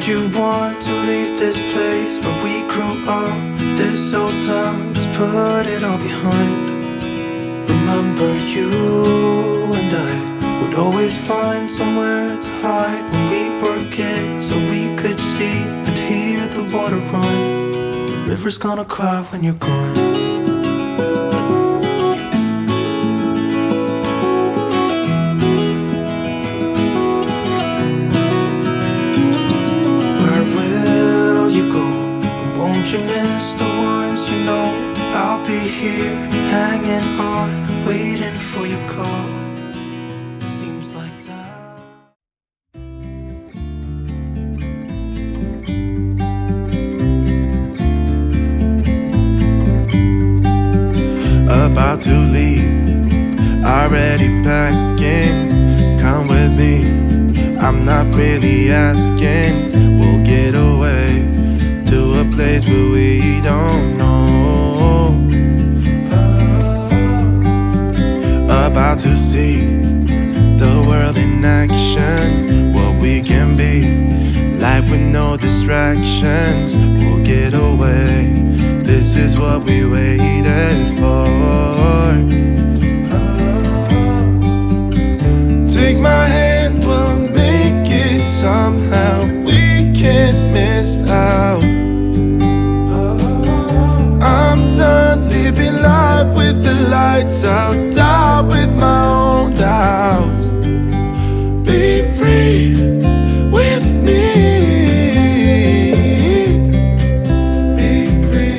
you want to leave this place where we grew up? This old town, just put it all behind. Remember you and I would always find somewhere to hide when we were kids, so we could see and hear the water run. The river's gonna cry when you're gone. Won't you miss the ones you know? I'll be here, hanging on, waiting for your call. Seems like time. About to leave, already packing. Come with me, I'm not really asking. We'll get away to a place where we don't know. About to see the world in action, what we can be, life with no distractions. We'll get away, this is what we waited for. Take my hand, we'll make it somehow. We can't miss out. I'm done living life with the lights out, die with my own doubts. Be free with me. Be free.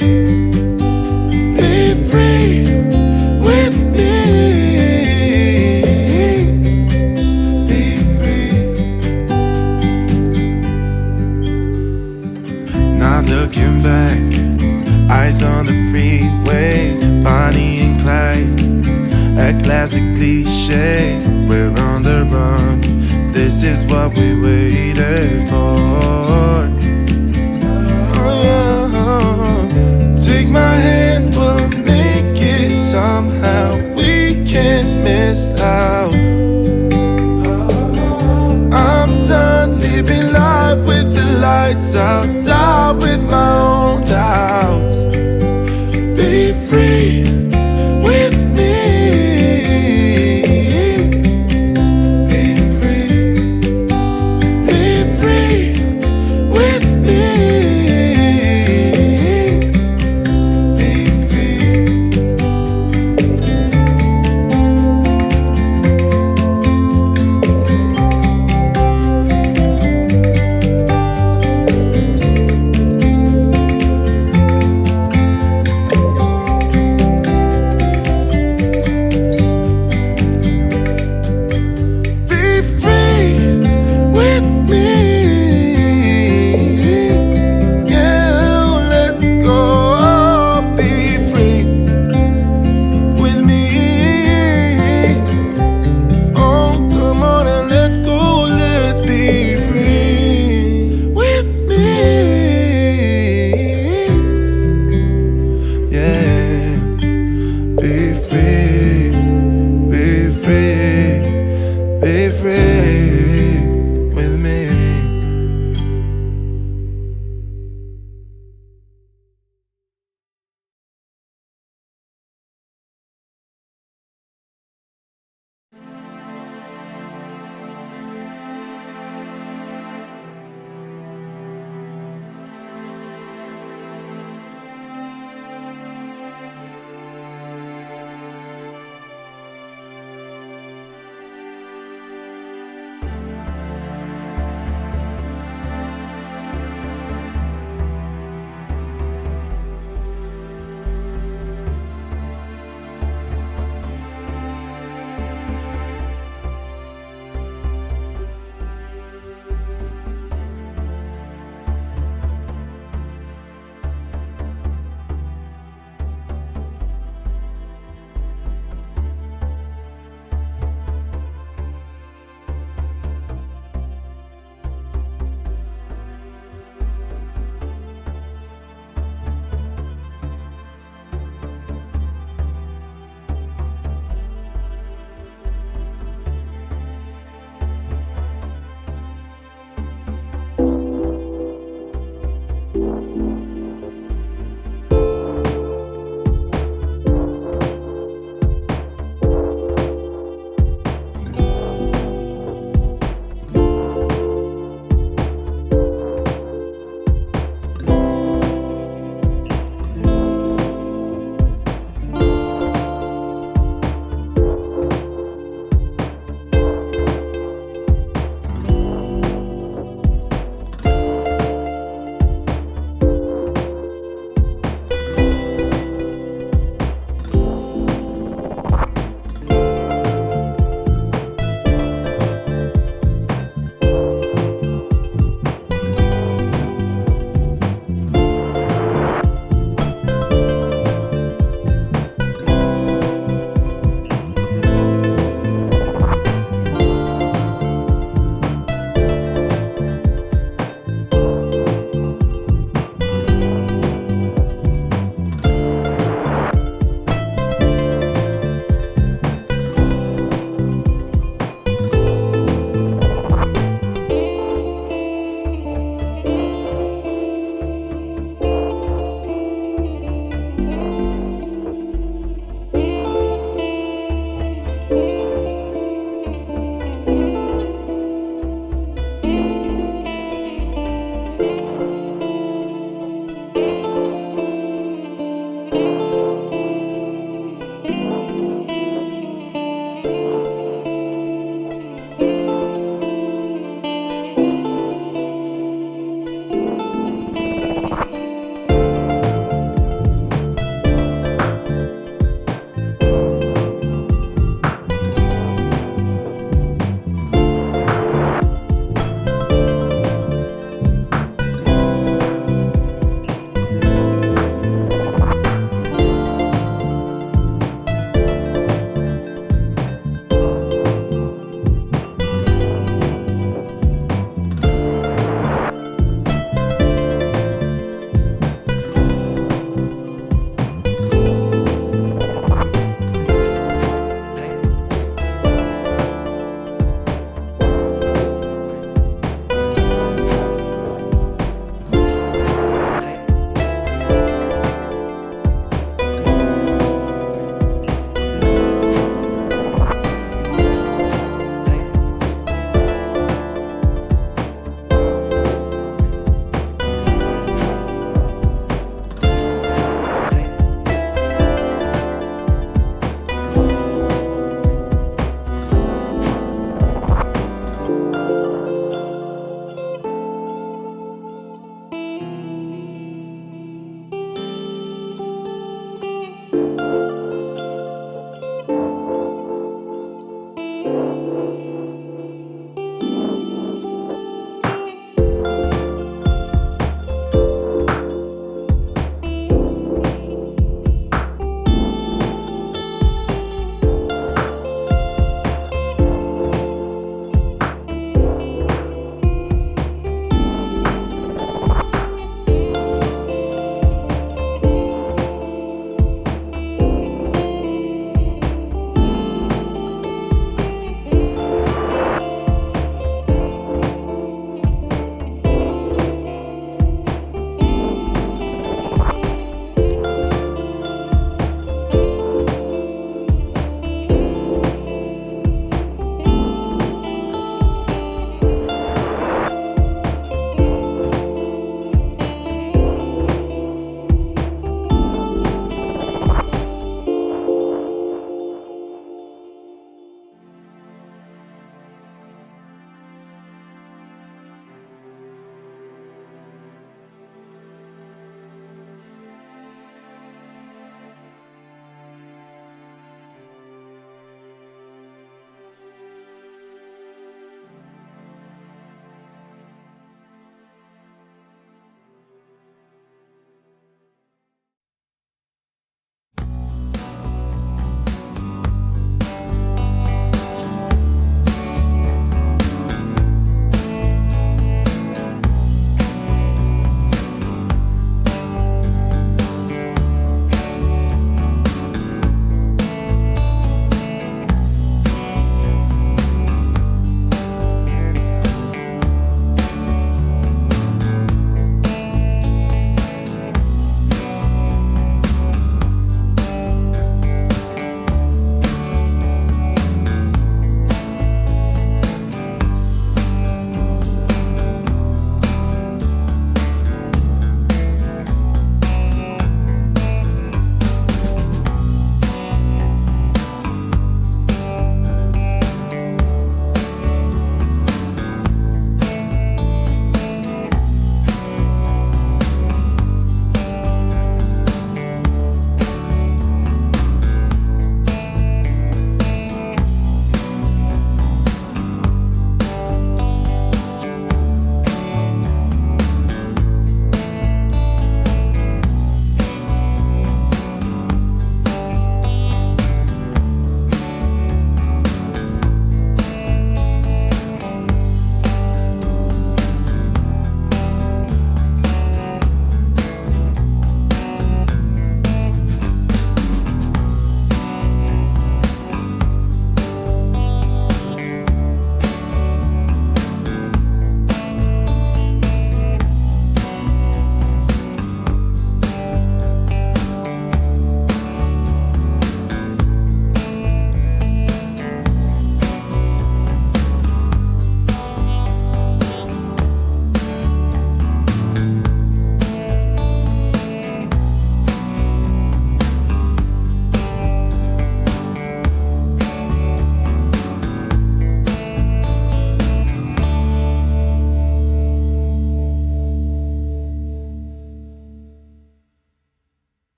Be free with me. Be free. Not looking back, eyes on the freeway, Bonnie and Clyde, a classic cliche. We're on the run, this is what we waited for.